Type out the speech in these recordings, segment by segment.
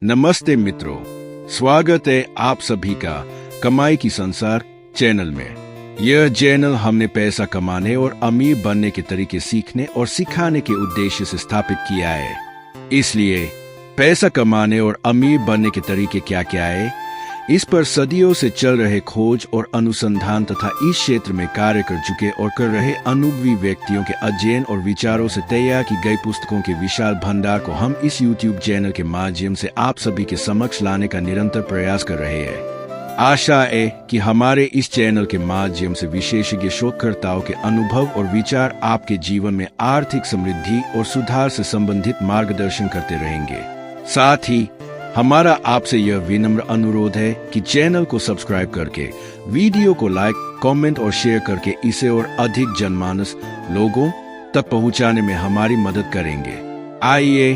नमस्ते मित्रों, स्वागत है आप सभी का कमाई की संसार चैनल में। यह चैनल हमने पैसा कमाने और अमीर बनने के तरीके सीखने और सिखाने के उद्देश्य से स्थापित किया है। इसलिए पैसा कमाने और अमीर बनने के तरीके क्या क्या है, इस पर सदियों से चल रहे खोज और अनुसंधान तथा इस क्षेत्र में कार्य कर चुके और कर रहे अनुभवी व्यक्तियों के अध्ययन और विचारों से तैयार की गई पुस्तकों के विशाल भंडार को हम इस YouTube चैनल के माध्यम से आप सभी के समक्ष लाने का निरंतर प्रयास कर रहे हैं। आशा है कि हमारे इस चैनल के माध्यम से विशेषज्ञ शोधकर्ताओं के अनुभव और विचार आपके जीवन में आर्थिक समृद्धि और सुधार से संबंधित मार्गदर्शन करते रहेंगे। साथ ही हमारा आपसे यह विनम्र अनुरोध है कि चैनल को सब्सक्राइब करके वीडियो को लाइक, कमेंट और शेयर करके इसे और अधिक जनमानस लोगों तक पहुंचाने में हमारी मदद करेंगे। आइए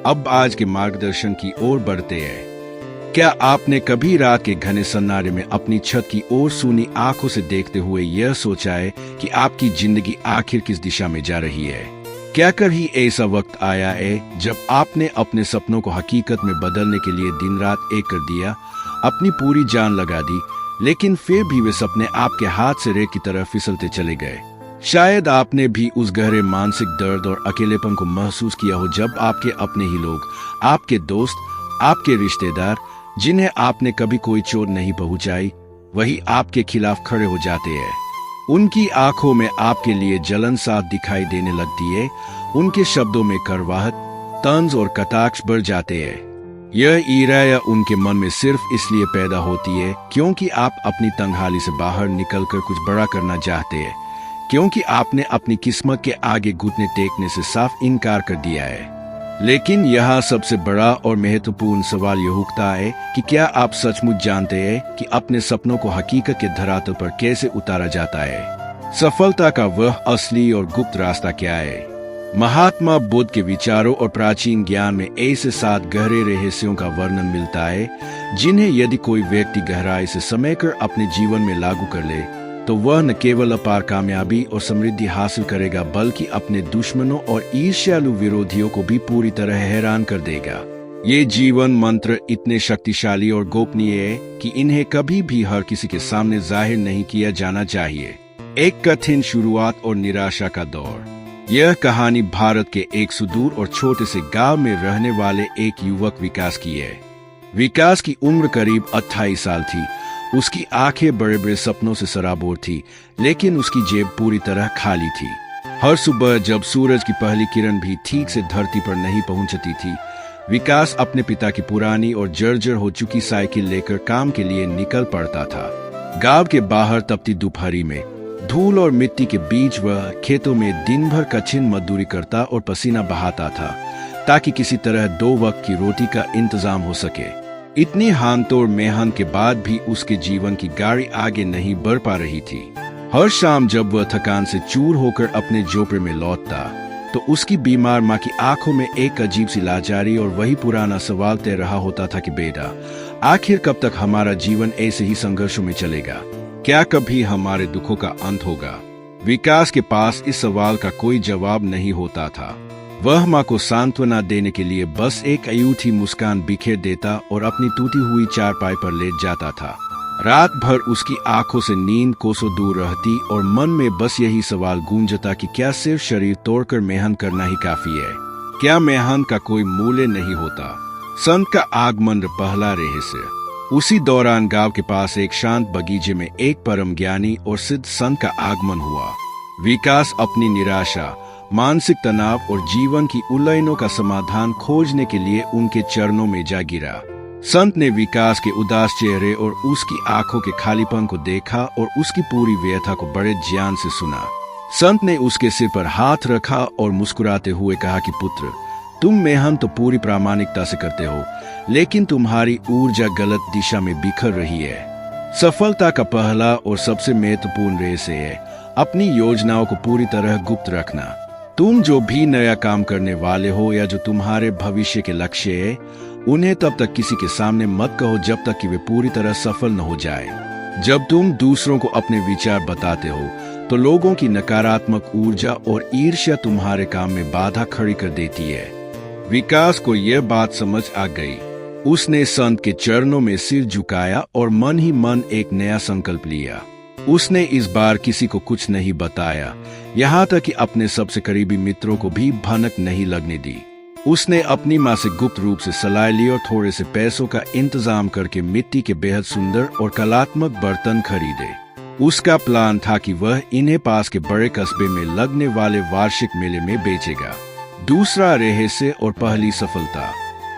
अब आज के मार्गदर्शन की ओर बढ़ते हैं। क्या आपने कभी रात के घने सन्नाटे में अपनी छत की ओर सूनी आंखों से देखते हुए यह सोचा है कि आपकी जिंदगी आखिर किस दिशा में जा रही है? क्या कभी ऐसा वक्त आया है जब आपने अपने सपनों को हकीकत में बदलने के लिए दिन रात एक कर दिया, अपनी पूरी जान लगा दी, लेकिन फिर भी वे सपने आपके हाथ से रेत की तरह फिसलते चले गए? शायद आपने भी उस गहरे मानसिक दर्द और अकेलेपन को महसूस किया हो जब आपके अपने ही लोग, आपके दोस्त, आपके रिश्तेदार, जिन्हें आपने कभी कोई चोट नहीं पहुंचाई, वही आपके खिलाफ खड़े हो जाते हैं। उनकी आंखों में आपके लिए जलन साफ दिखाई देने लगती है, उनके शब्दों में कड़वाहट, तंज और कटाक्ष बढ़ जाते हैं। यह ईर्ष्या उनके मन में सिर्फ इसलिए पैदा होती है क्योंकि आप अपनी तंगहाली से बाहर निकलकर कुछ बड़ा करना चाहते हैं, क्योंकि आपने अपनी किस्मत के आगे घुटने टेकने से साफ इनकार कर दिया है। लेकिन यहाँ सबसे बड़ा और महत्वपूर्ण सवाल यह उठता है कि क्या आप सचमुच जानते हैं कि अपने सपनों को हकीकत के धरातल पर कैसे उतारा जाता है? सफलता का वह असली और गुप्त रास्ता क्या है? महात्मा बुद्ध के विचारों और प्राचीन ज्ञान में ऐसे 7 गहरे रहस्यों का वर्णन मिलता है जिन्हें यदि कोई व्यक्ति गहराई से समेटकर अपने जीवन में लागू कर ले तो वह न केवल अपार कामयाबी और समृद्धि हासिल करेगा बल्कि अपने दुश्मनों और ईर्ष्यालु विरोधियों को भी पूरी तरह हैरान कर देगा। ये जीवन मंत्र इतने शक्तिशाली और गोपनीय है कि इन्हें कभी भी हर किसी के सामने जाहिर नहीं किया जाना चाहिए। एक कठिन शुरुआत और निराशा का दौर। यह कहानी भारत के एक सुदूर और छोटे से गांव में रहने वाले एक युवक विकास की है। विकास की उम्र करीब 28 साल थी। उसकी आंखें बड़े बड़े सपनों से सराबोर थी, लेकिन उसकी जेब पूरी तरह खाली थी। हर सुबह जब सूरज की पहली किरण भी ठीक से धरती पर नहीं पहुंचती थी, विकास अपने पिता की पुरानी और जर्जर हो चुकी साइकिल लेकर काम के लिए निकल पड़ता था। गांव के बाहर तपती दोपहरी में धूल और मिट्टी के बीच वह खेतों में दिन भर कठिन मजदूरी करता और पसीना बहाता था ताकि किसी तरह 2 वक्त की रोटी का इंतजाम हो सके। इतनी हानतोड़ मेहनत के बाद भी उसके जीवन की गाड़ी आगे नहीं बढ़ पा रही थी। हर शाम जब वह थकान से चूर होकर अपने झोपड़े में लौटता तो उसकी बीमार माँ की आंखों में एक अजीब सी लाचारी और वही पुराना सवाल तैर रहा होता था कि बेटा, आखिर कब तक हमारा जीवन ऐसे ही संघर्षों में चलेगा? क्या कभी हमारे दुखों का अंत होगा? विकास के पास इस सवाल का कोई जवाब नहीं होता था। वह माँ को सांत्वना देने के लिए बस एक अयूठी मुस्कान बिखेर देता और अपनी टूटी हुई चारपाई पर लेट जाता था। रात भर उसकी आंखों से नींद कोसों दूर रहती और मन में बस यही सवाल गूंजता कि क्या सिर्फ शरीर तोड़कर मेहनत करना ही काफी है? क्या मेहनत का कोई मूल्य नहीं होता? संत का आगमन पहला रहस्य। उसी दौरान गांव के पास एक शांत बगीचे में एक परम ज्ञानी और सिद्ध संत का आगमन हुआ। विकास अपनी निराशा, मानसिक तनाव और जीवन की उलझनों का समाधान खोजने के लिए उनके चरणों में जा गिरा। संत ने विकास के उदास चेहरे और उसकी आंखों के खालीपन को देखा और उसकी पूरी व्यथा को बड़े ध्यान से सुना। संत ने उसके सिर पर हाथ रखा और मुस्कुराते हुए कहा कि पुत्र, तुम मेहनत तो पूरी प्रामाणिकता से करते हो, लेकिन तुम्हारी ऊर्जा गलत दिशा में बिखर रही है। सफलता का पहला और सबसे महत्वपूर्ण रहस्य है अपनी योजनाओं को पूरी तरह गुप्त रखना। तुम जो भी नया काम करने वाले हो या जो तुम्हारे भविष्य के लक्ष्य है, उन्हें तब तक किसी के सामने मत कहो जब तक कि वे पूरी तरह सफल न हो जाए। जब तुम दूसरों को अपने विचार बताते हो तो लोगों की नकारात्मक ऊर्जा और ईर्ष्या तुम्हारे काम में बाधा खड़ी कर देती है। विकास को यह बात समझ आ गई। उसने संत के चरणों में सिर झुकाया और मन ही मन एक नया संकल्प लिया। उसने इस बार किसी को कुछ नहीं बताया, यहाँ तक कि अपने सबसे करीबी मित्रों को भी भनक नहीं लगने दी। उसने अपनी माँ से गुप्त रूप से सलाह ली और थोड़े से पैसों का इंतजाम करके मिट्टी के बेहद सुंदर और कलात्मक बर्तन खरीदे। उसका प्लान था कि वह इन्हें पास के बड़े कस्बे में लगने वाले वार्षिक मेले में बेचेगा। दूसरा रहस्य और पहली सफलता।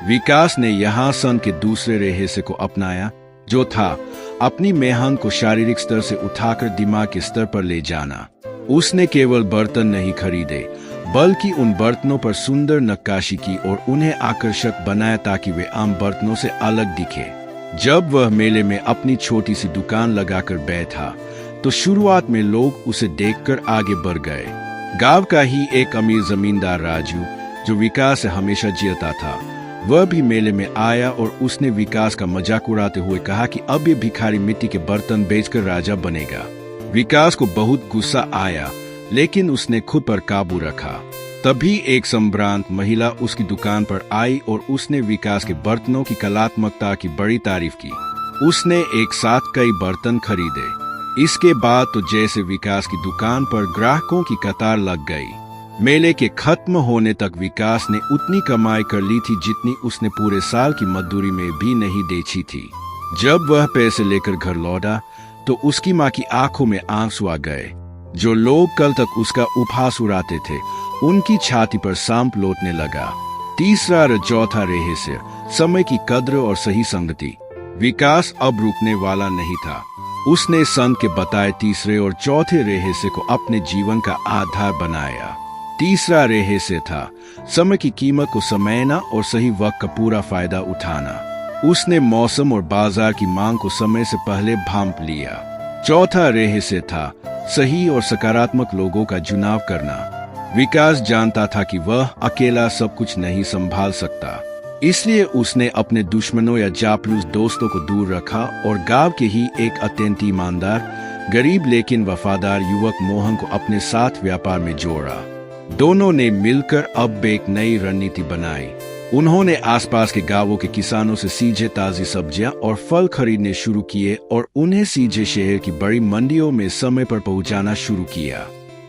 विकास ने यहाँ संत के दूसरे रहस्य को अपनाया, जो था अपनी मेहनत को शारीरिक स्तर से उठाकर दिमाग के स्तर पर ले जाना। उसने केवल बर्तन नहीं खरीदे, बल्कि उन बर्तनों पर सुंदर नक्काशी की और उन्हें आकर्षक बनाया ताकि वे आम बर्तनों से अलग दिखे। जब वह मेले में अपनी छोटी सी दुकान लगाकर बैठा तो शुरुआत में लोग उसे देखकर आगे बढ़ गए। गांव का ही एक अमीर जमींदार राजू, जो विकास से हमेशा जीता था, वह भी मेले में आया और उसने विकास का मजाक उड़ाते हुए कहा कि अब ये भिखारी मिट्टी के बर्तन बेचकर राजा बनेगा। विकास को बहुत गुस्सा आया, लेकिन उसने खुद पर काबू रखा। तभी एक संभ्रांत महिला उसकी दुकान पर आई और उसने विकास के बर्तनों की कलात्मकता की बड़ी तारीफ की। उसने एक साथ कई बर्तन खरीदे। इसके बाद तो जैसे विकास की दुकान पर ग्राहकों की कतार लग गई। मेले के खत्म होने तक विकास ने उतनी कमाई कर ली थी जितनी उसने पूरे साल की मजदूरी में भी नहीं बेची थी। जब वह पैसे लेकर घर लौटा तो उसकी माँ की आंखों में आंसू आ गए। जो लोग कल तक उसका उपहास उड़ाते थे, उनकी छाती पर सांप लौटने लगा। तीसरा और चौथा रहस्य, समय की कद्र और सही संगति। विकास अब रुकने वाला नहीं था। उसने संत के बताए तीसरे और चौथे रहस्य को अपने जीवन का आधार बनाया। तीसरा रहस्य था समय की कीमत को समझना और सही वक्त का पूरा फायदा उठाना। उसने मौसम और बाजार की मांग को समय से पहले भांप लिया। चौथा रहस्य था सही और सकारात्मक लोगों का चुनाव करना। विकास जानता था कि वह अकेला सब कुछ नहीं संभाल सकता, इसलिए उसने अपने दुश्मनों या जापलूस दोस्तों को दूर रखा और गांव के ही एक अत्यंत ईमानदार, गरीब लेकिन वफादार युवक मोहन को अपने साथ व्यापार में जोड़ा। दोनों ने मिलकर अब एक नई रणनीति बनाई। उन्होंने आसपास के गांवों के किसानों से सीधे ताजी सब्जियां और फल खरीदने शुरू किए और उन्हें सीधे शहर की बड़ी मंडियों में समय पर पहुंचाना शुरू किया।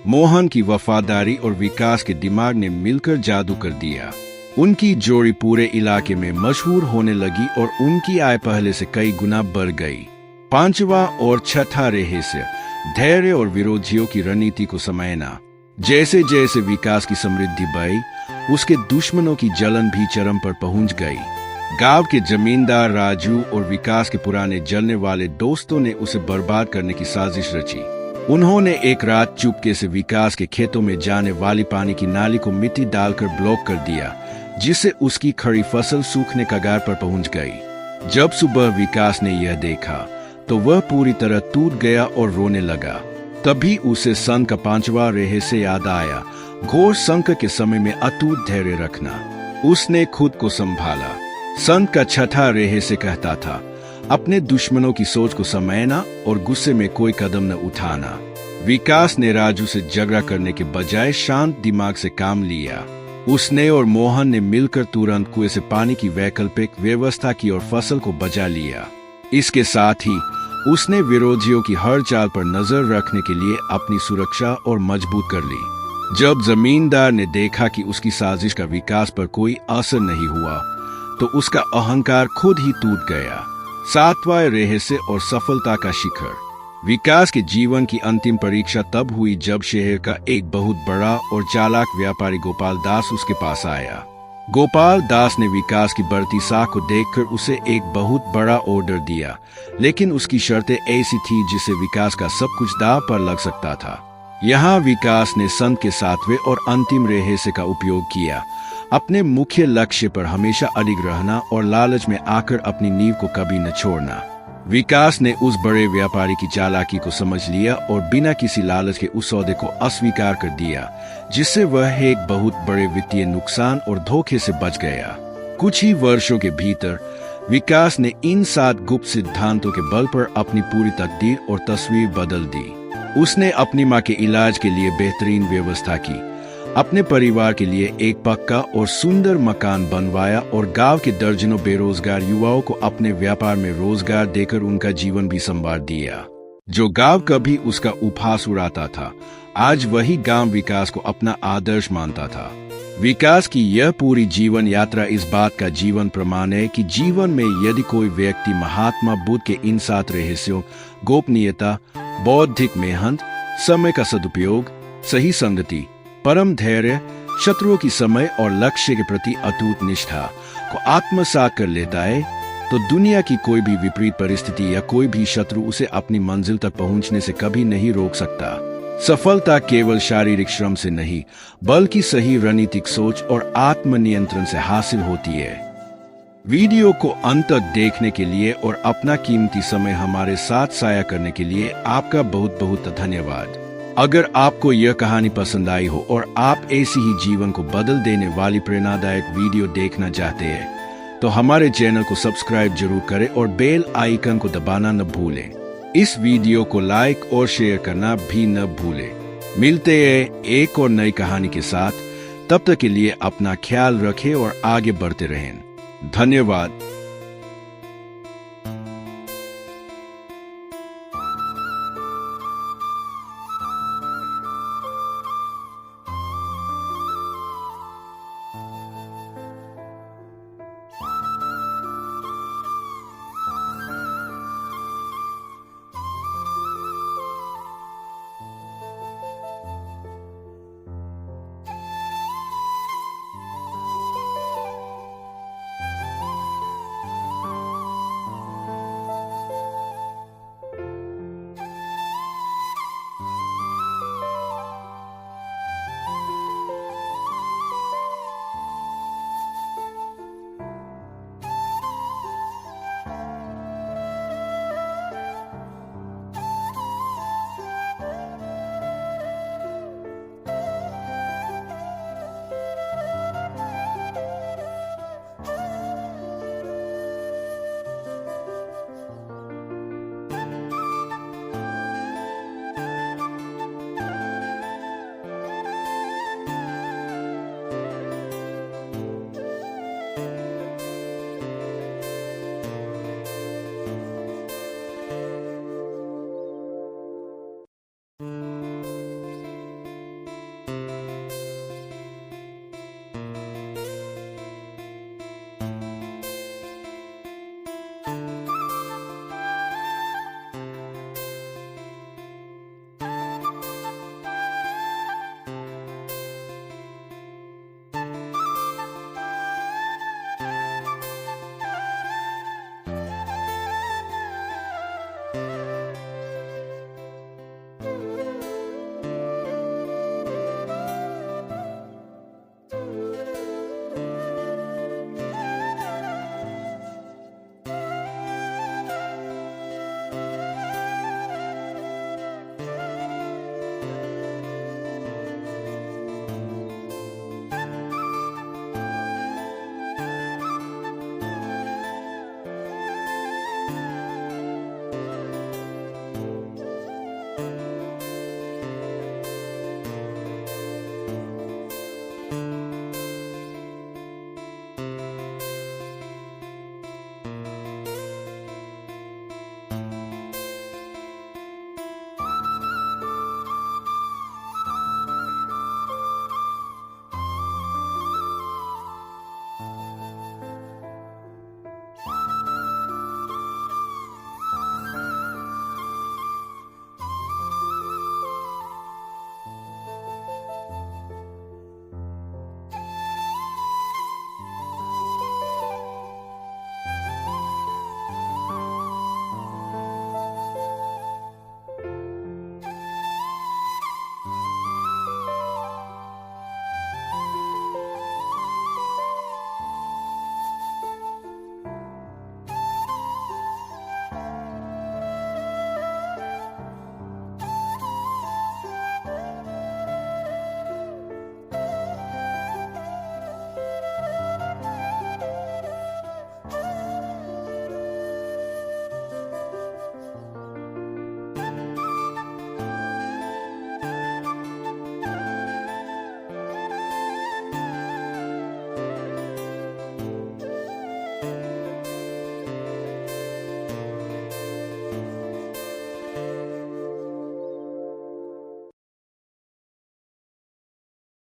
मोहन की वफादारी और विकास के दिमाग ने मिलकर जादू कर दिया। उनकी जोड़ी पूरे इलाके में मशहूर होने लगी और उनकी आय पहले से कई गुना बढ़ गई। पांचवा और छठा रहस्य, धैर्य और विरोधियों की रणनीति को समझना। जैसे जैसे विकास की समृद्धि बढ़ी, उसके दुश्मनों की जलन भी चरम पर पहुंच गई। गांव के जमींदार राजू और विकास के पुराने जलने वाले दोस्तों ने उसे बर्बाद करने की साजिश रची। उन्होंने एक रात चुपके से विकास के खेतों में जाने वाली पानी की नाली को मिट्टी डालकर ब्लॉक कर दिया, जिससे उसकी खड़ी फसल सूखने कगार पर पहुंच गई। जब सुबह विकास ने यह देखा तो वह पूरी तरह टूट गया और रोने लगा। तभी उसे संत का पांचवा रहस्य याद आया, घोर संकट के समय में अटूट धैर्य रखना। उसने खुद को संभाला। संत का छठा रहस्य कहता था, अपने दुश्मनों की सोच को समझना और गुस्से में कोई कदम न उठाना। विकास ने राजू से झगड़ा करने के बजाय शांत दिमाग से काम लिया। उसने और मोहन ने मिलकर तुरंत कुएं से पानी की वैकल्पिक व्यवस्था की और फसल को बचा लिया। इसके साथ ही उसने विरोधियों की हर चाल पर नजर रखने के लिए अपनी सुरक्षा और मजबूत कर ली। जब जमींदार ने देखा कि उसकी साजिश का विकास पर कोई असर नहीं हुआ, तो उसका अहंकार खुद ही टूट गया। सातवां रहस्य और सफलता का शिखर। विकास के जीवन की अंतिम परीक्षा तब हुई जब शहर का एक बहुत बड़ा और चालाक व्यापारी गोपाल दास उसके पास आया। गोपाल दास ने विकास की बढ़ती साख को देखकर उसे एक बहुत बड़ा ऑर्डर दिया, लेकिन उसकी शर्तें ऐसी थी जिससे विकास का सब कुछ दांव पर लग सकता था। यहाँ विकास ने संत के सातवें और अंतिम रहस्य का उपयोग किया, अपने मुख्य लक्ष्य पर हमेशा अडिग रहना और लालच में आकर अपनी नींव को कभी न छोड़ना। विकास ने उस बड़े व्यापारी की चालाकी को समझ लिया और बिना किसी लालच के उस सौदे को अस्वीकार कर दिया, जिससे वह एक बहुत बड़े वित्तीय नुकसान और धोखे से बच गया। कुछ ही वर्षों के भीतर विकास ने इन 7 गुप्त सिद्धांतों के बल पर अपनी पूरी तकदीर और तस्वीर बदल दी। उसने अपनी माँ के इलाज के लिए बेहतरीन व्यवस्था की, अपने परिवार के लिए एक पक्का और सुंदर मकान बनवाया और गांव के दर्जनों बेरोजगार युवाओं को अपने व्यापार में रोजगार देकर उनका जीवन भी संवार दिया। जो गांव कभी उसका उपहास उड़ाता था, आज वही गांव विकास को अपना आदर्श मानता था। विकास की यह पूरी जीवन यात्रा इस बात का जीवन प्रमाण है कि जीवन में यदि कोई व्यक्ति महात्मा बुद्ध के इन 7 रहस्यों गोपनीयता, बौद्धिक मेहनत, समय का सदुपयोग, सही संगति, परम धैर्य, शत्रुओं की समय और लक्ष्य के प्रति अटूट निष्ठा को आत्मसात कर लेता है, तो दुनिया की कोई भी विपरीत परिस्थिति या कोई भी शत्रु उसे अपनी मंजिल तक पहुंचने से कभी नहीं रोक सकता। सफलता केवल शारीरिक श्रम से नहीं, बल्कि सही रणनीतिक सोच और आत्मनियंत्रण से हासिल होती है। वीडियो को अंत तक देखने के लिए और अपना कीमती समय हमारे साथ साया करने के लिए आपका बहुत बहुत धन्यवाद। अगर आपको यह कहानी पसंद आई हो और आप ऐसी ही जीवन को बदल देने वाली प्रेरणादायक वीडियो देखना चाहते हैं, तो हमारे चैनल को सब्सक्राइब जरूर करें और बेल आइकन को दबाना न भूलें। इस वीडियो को लाइक और शेयर करना भी न भूलें। मिलते हैं एक और नई कहानी के साथ। तब तक के लिए अपना ख्याल रखें और आगे बढ़ते रहें। धन्यवाद।